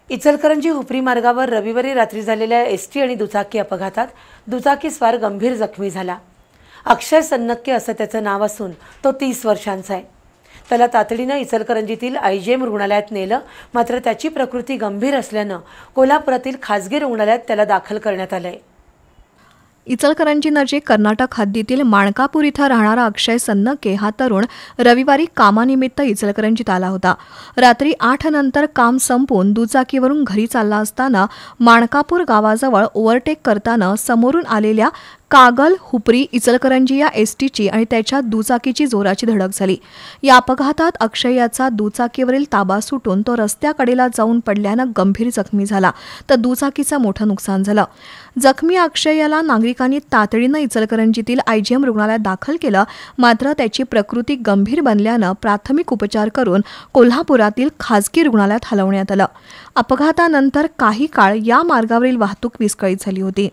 इचलकरंजी हुपरी मार्गावर रविवारी रात्री झालेल्या एसटी आणि दुचाकी अपघातात दुचाकीस्वार गंभीर जखमी झाला। अक्षय सन्नक्के असं त्याचं नाव असून तो 30 वर्षांचा आहे। त्याला तातडीनं इचलकरंजीतील आयजीएम रुग्णालयात नेलं, मात्र त्याची प्रकृती गंभीर असल्यानं कोल्हापुरातील खासगी रुग्णालयात त्याला दाखल करण्यात आलंय। इचलकरंजी नजीक कर्नाटक हद्दीतील माणकापूर इथं राहणारा अक्षय सन्नके हा तरुण रविवारी कामानिमित्त इचलकरंजीत आला होता। रात्री 8 नंतर काम संपवून दुचाकीवरून घरी चालला असताना माणकापूर गावाजवळ ओव्हरटेक करताना समोरून आलेल्या कागल हुपरी इचलकरंजी या एसटीची आणि त्याच्या दुचाकीची जोराची धडक झाली। या अपघातात अक्षय याचा दुचाकीवरील ताबा सुटून तो रस्त्याकडेला जाऊन पडल्यानं गंभीर जखमी झाला, तर दुचाकीचं मोठं नुकसान झालं। जखमी अक्षय याला नागरिकांनी तातडीनं इचलकरंजीतील आयजीएम रुग्णालयात दाखल केलं, मात्र त्याची प्रकृती गंभीर बनल्यानं प्राथमिक उपचार करून कोल्हापुरातील खासगी रुग्णालयात हलवण्यात आलं। अपघातानंतर काही काळ या मार्गावरील वाहतूक विस्कळीत झाली होती।